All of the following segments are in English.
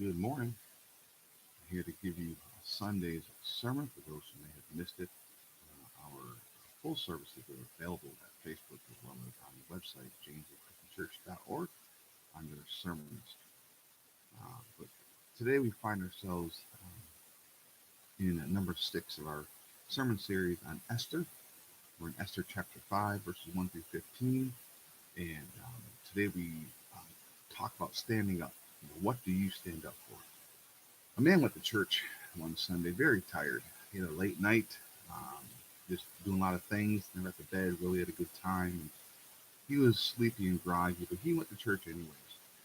Good morning. I'm here to give you Sunday's sermon for those who may have missed it. Our full services are available at Facebook as well as on the website, jamesachristianchurch.org, under sermonist. But today we find ourselves in number 6 of our sermon series on Esther. We're in Esther chapter 5, verses 1 through 15. And today we talk about standing up. What do you stand up for? A man went to church one Sunday, very tired. He had a late night, just doing a lot of things, never at the bed, really had a good time. And he was sleepy and groggy, but he went to church anyways.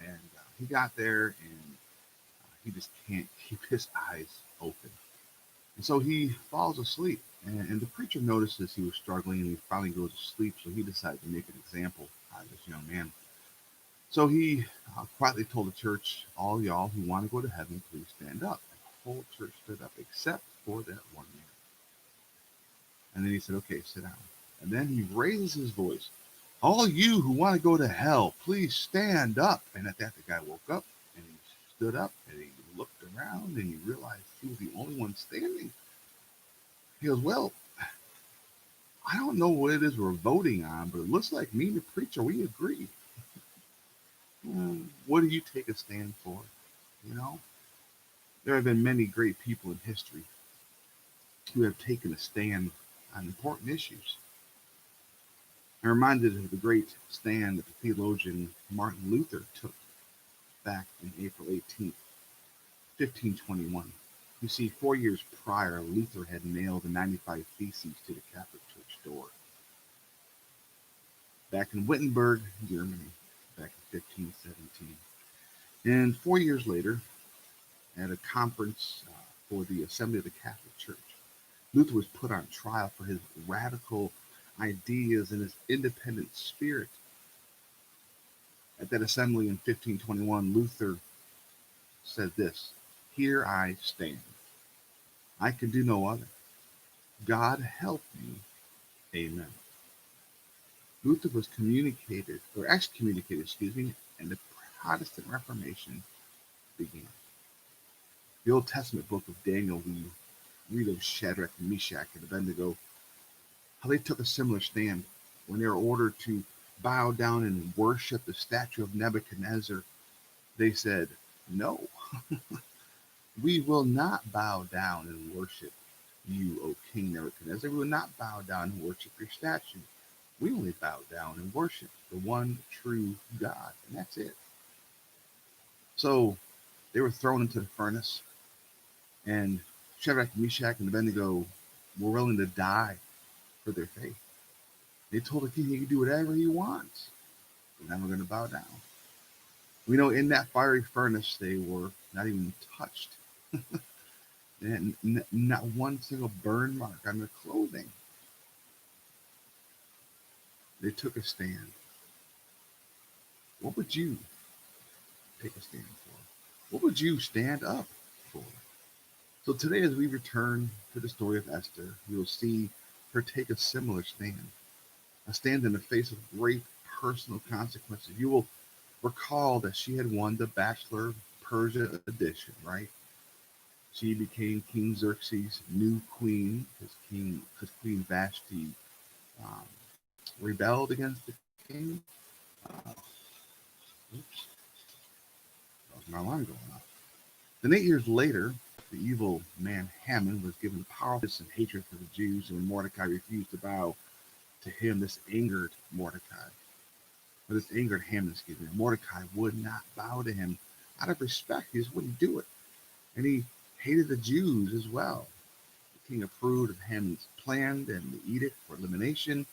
And he got there, and he just can't keep his eyes open. And so he falls asleep. And the preacher notices he was struggling, and he finally goes to sleep, so he decided to make an example out of this young man. So he quietly told the church, all y'all who want to go to heaven, please stand up. And the whole church stood up except for that one man. And then he said, okay, sit down. And then he raises his voice, all you who want to go to hell, please stand up. And at that, the guy woke up and he stood up and he looked around and he realized he was the only one standing. He goes, well, I don't know what it is we're voting on, but it looks like me and the preacher, we agree. What do you take a stand for? You know, there have been many great people in history who have taken a stand on important issues. I'm reminded of the great stand that the theologian Martin Luther took back in April 18th, 1521. You see, 4 years prior, Luther had nailed the 95 Theses to the Catholic Church door. Back in Wittenberg, Germany, back in 1517. And 4 years later, at a conference for the Assembly of the Catholic Church, Luther was put on trial for his radical ideas and his independent spirit. At that assembly in 1521, Luther said this, here I stand. I can do no other. God help me. Amen. Luther was excommunicated, and the Protestant Reformation began. The Old Testament book of Daniel, we read of Shadrach, Meshach, and Abednego, how they took a similar stand when they were ordered to bow down and worship the statue of Nebuchadnezzar. They said, no, we will not bow down and worship you, O King Nebuchadnezzar. We will not bow down and worship your statue. We only bow down and worship the one true God, and that's it. So they were thrown into the furnace, and Shadrach, Meshach, and Abednego were willing to die for their faith. They told the king he could do whatever he wants. They're never going to bow down. We know in that fiery furnace they were not even touched. And not one single burn mark on their clothing. They took a stand. What would you take a stand for? What would you stand up for? So today, as we return to the story of Esther, we will see her take a similar stand, a stand in the face of great personal consequences. You will recall that she had won the Bachelor Persia edition, right? She became King Xerxes' new queen because Queen Vashti rebelled against the king. Oops, that was my alarm going off. Then 8 years later, the evil man Haman was given powerful and hatred for the Jews, and when Mordecai refused to bow to him, this angered Mordecai. Or this angered Haman, Mordecai would not bow to him out of respect. He just wouldn't do it. And he hated the Jews as well. The king approved of Haman's plan, and the edict for elimination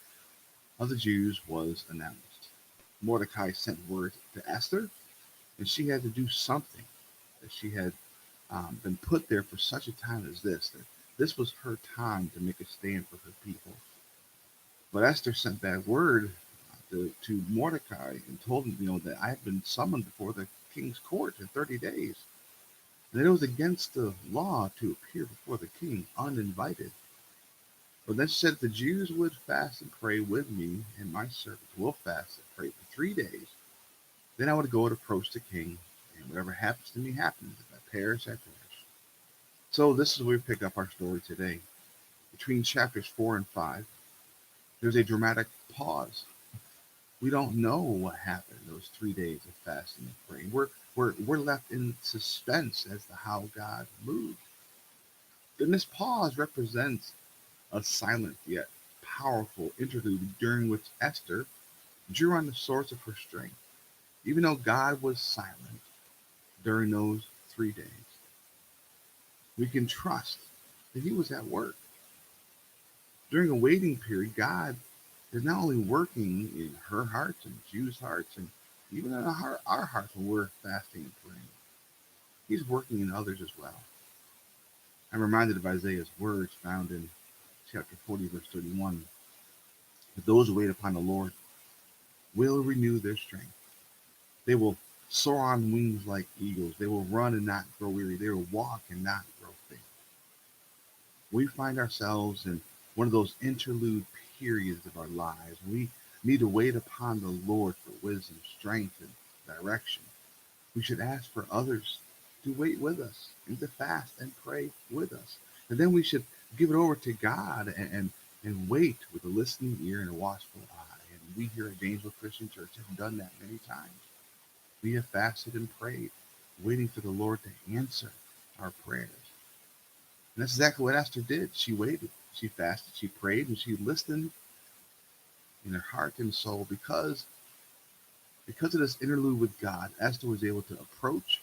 of the Jews was announced. Mordecai sent word to Esther, and she had to do something. That she had been put there for such a time as this. That this was her time to make a stand for her people. But Esther sent back word to Mordecai and told him, that I had been summoned before the king's court in 30 days. And it was against the law to appear before the king uninvited. But then she said the Jews would fast and pray with me, and my servants will fast and pray for 3 days. Then I would go and approach the king, and whatever happens to me happens. If I perish at perish. So this is where we pick up our story today. Between chapters 4 and 5, there's a dramatic pause. We don't know what happened in those 3 days of fasting and praying. We're left in suspense as to how God moved. Then this pause represents a silent yet powerful interlude during which Esther drew on the source of her strength. Even though God was silent during those 3 days, we can trust that He was at work. During a waiting period, God is not only working in her hearts and Jews' hearts and even in our hearts when we're fasting and praying. He's working in others as well. I'm reminded of Isaiah's words found in chapter 40, verse 31. But those who wait upon the Lord will renew their strength. They will soar on wings like eagles. They will run and not grow weary. They will walk and not grow faint. We find ourselves in one of those interlude periods of our lives. We need to wait upon the Lord for wisdom, strength, and direction. We should ask for others to wait with us and to fast and pray with us. And then we should give it over to God and wait with a listening ear and a watchful eye. And we here at Janesville Christian Church have done that many times. We have fasted and prayed, waiting for the Lord to answer our prayers. And that's exactly what Esther did. She waited, she fasted, she prayed, and she listened in her heart and soul. Because of this interlude with God, Esther was able to approach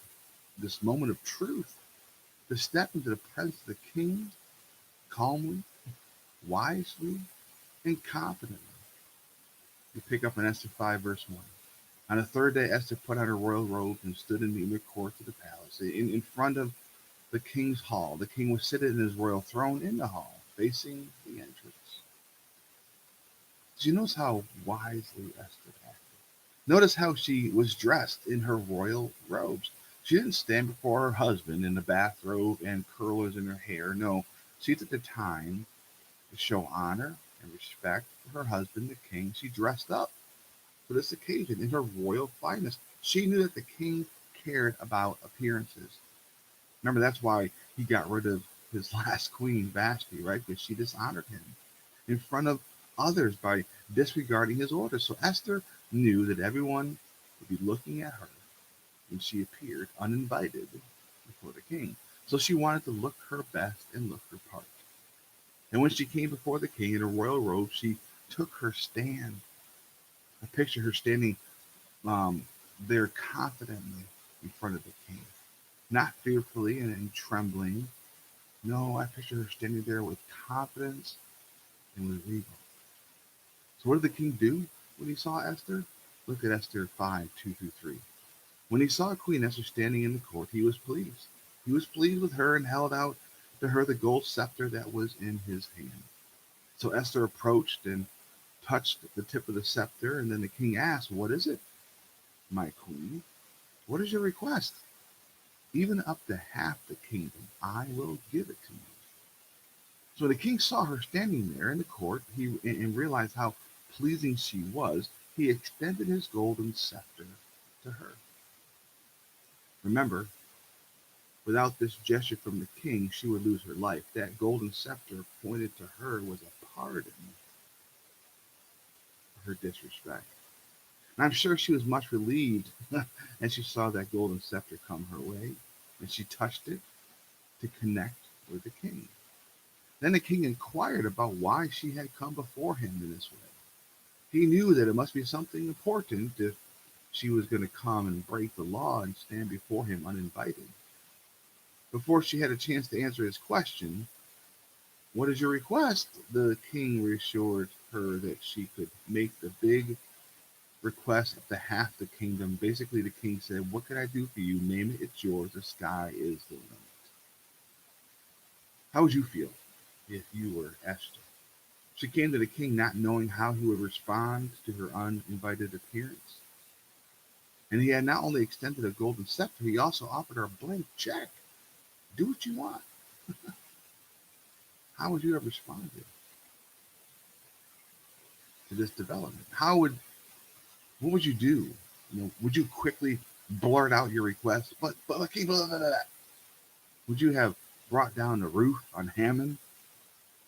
this moment of truth, to step into the presence of the king calmly, wisely, and confidently. We pick up in Esther 5, verse 1. On the third day, Esther put on her royal robe and stood in the inner court of the palace, in front of the king's hall. The king was seated in his royal throne in the hall, facing the entrance. Did you notice how wisely Esther acted? Notice how she was dressed in her royal robes. She didn't stand before her husband in a bathrobe and curlers in her hair. No, she took the time to show honor and respect for her husband, the king. She dressed up for this occasion in her royal fineness. She knew that the king cared about appearances. Remember, that's why he got rid of his last queen, Vashti, right? Because she dishonored him in front of others by disregarding his orders. So Esther knew that everyone would be looking at her when she appeared uninvited before the king. So she wanted to look her best and look her part. And when she came before the king in her royal robe, she took her stand. I picture her standing um, there confidently in front of the king, not fearfully and trembling. No, I picture her standing there with confidence and with regal. So what did the king do when he saw Esther? Look at Esther 5, 2 through 3. When he saw Queen Esther standing in the court, he was pleased. He was pleased with her and held out to her the gold scepter that was in his hand. So Esther approached and touched the tip of the scepter, and then the king asked, "What is it, my queen? What is your request? Even up to half the kingdom, I will give it to you." So the king saw her standing there in the court, and realized how pleasing she was. He extended his golden scepter to her. Remember, without this gesture from the king, she would lose her life. That golden scepter pointed to her was a pardon for her disrespect. And I'm sure she was much relieved as she saw that golden scepter come her way, and she touched it to connect with the king. Then the king inquired about why she had come before him in this way. He knew that it must be something important if she was going to come and break the law and stand before him uninvited. Before she had a chance to answer his question, "What is your request?" the king reassured her that she could make the big request up to half the kingdom. Basically, the king said, "What can I do for you? Name it, it's yours. The sky is the limit." How would you feel if you were Esther? She came to the king not knowing how he would respond to her uninvited appearance. And he had not only extended a golden scepter, he also offered her a blank check. Do what you want. How would you have responded to this development? What would you do? Would you quickly blurt out your request? But king, blah, blah, blah, blah. Would you have brought down the roof on Haman?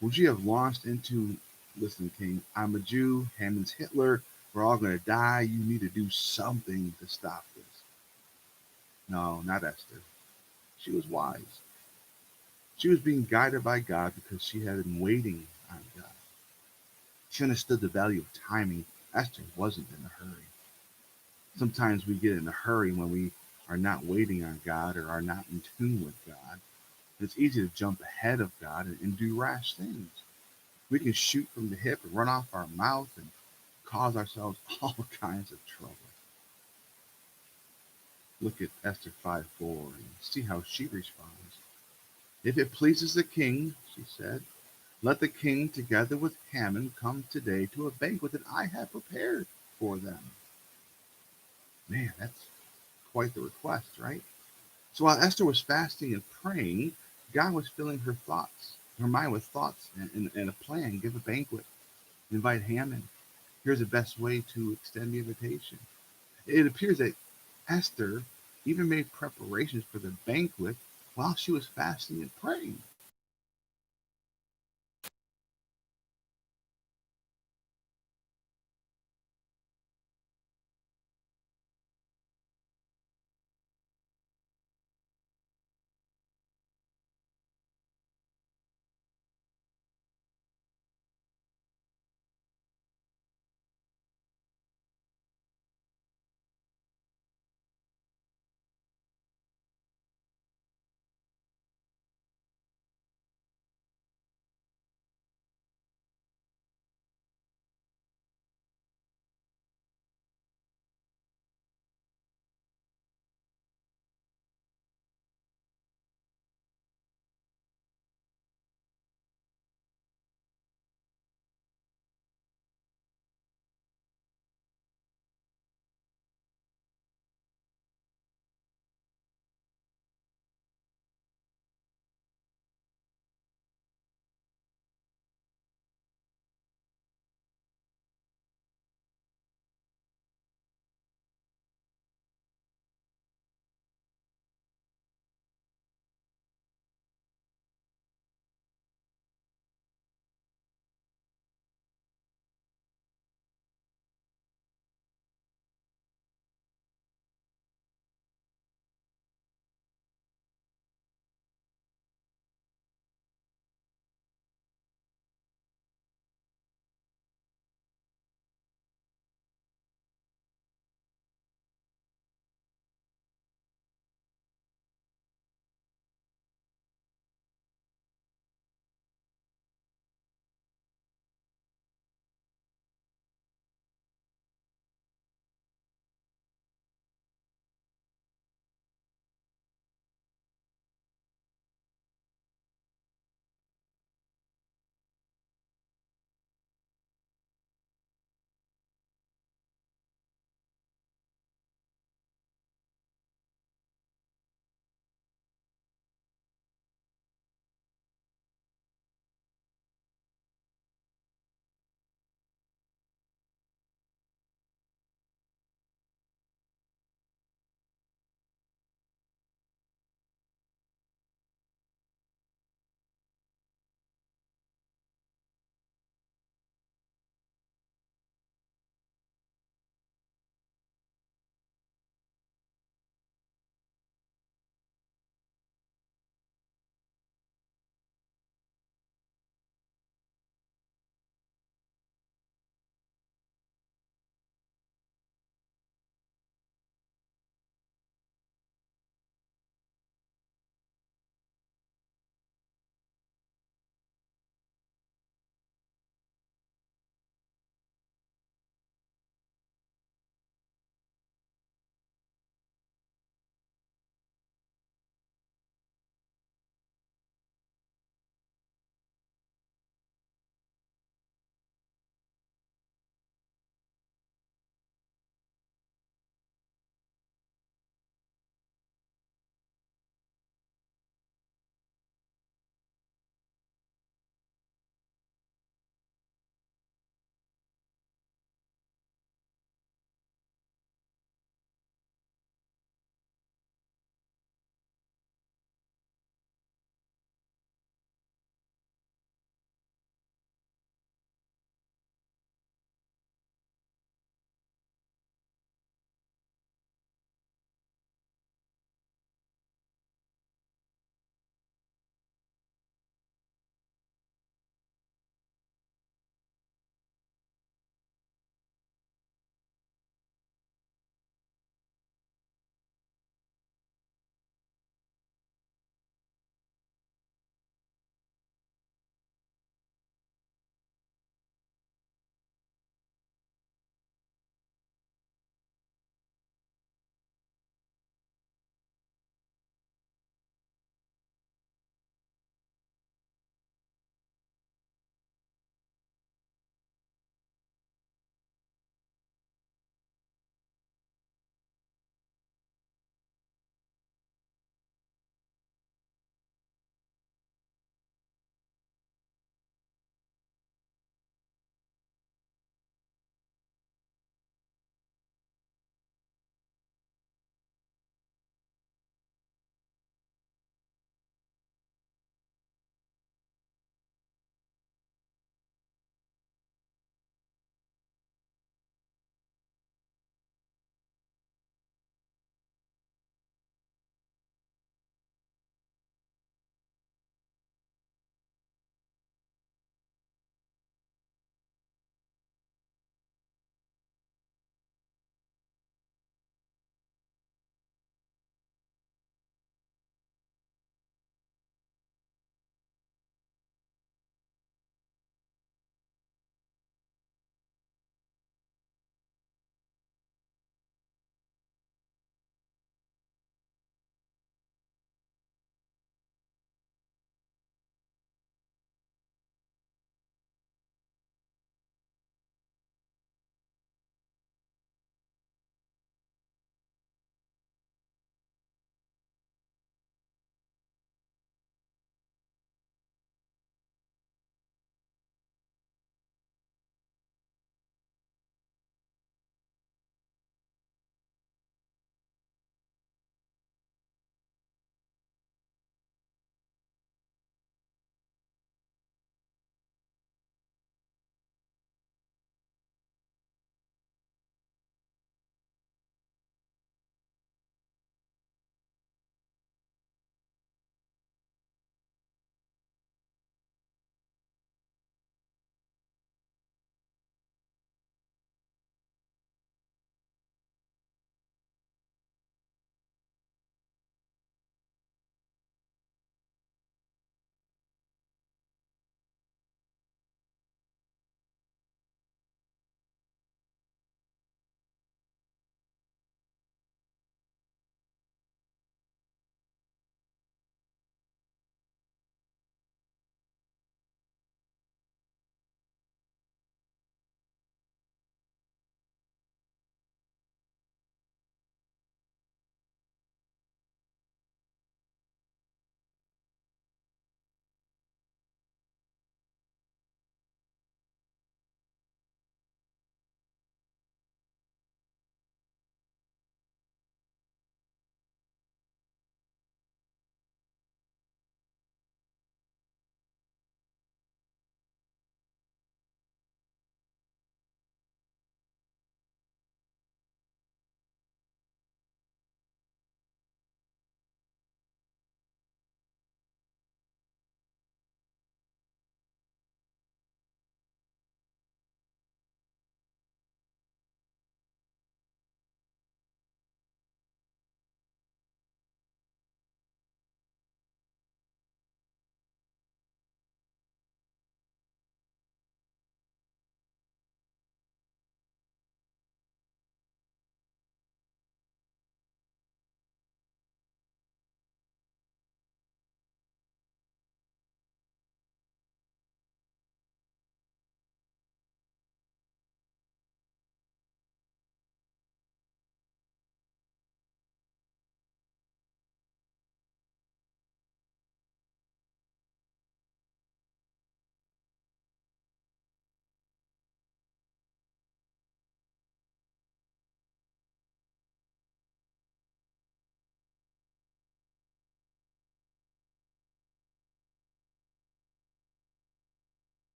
Would you have launched into, listen, King, I'm a Jew, Haman's Hitler, we're all going to die, you need to do something to stop this? No, not Esther. She was wise. She was being guided by God because she had been waiting on God. She understood the value of timing. Esther wasn't in a hurry. Sometimes we get in a hurry when we are not waiting on God or are not in tune with God. It's easy to jump ahead of God and do rash things. We can shoot from the hip and run off our mouth and cause ourselves all kinds of trouble. Look at Esther 5:4 and see how she responds. If it pleases the king, she said, let the king together with Haman come today to a banquet that I have prepared for them. Man, that's quite the request, right? So while Esther was fasting and praying, God was filling her mind with thoughts and a plan. Give a banquet, invite Haman. Here's the best way to extend the invitation. It appears that Esther even made preparations for the banquet while she was fasting and praying.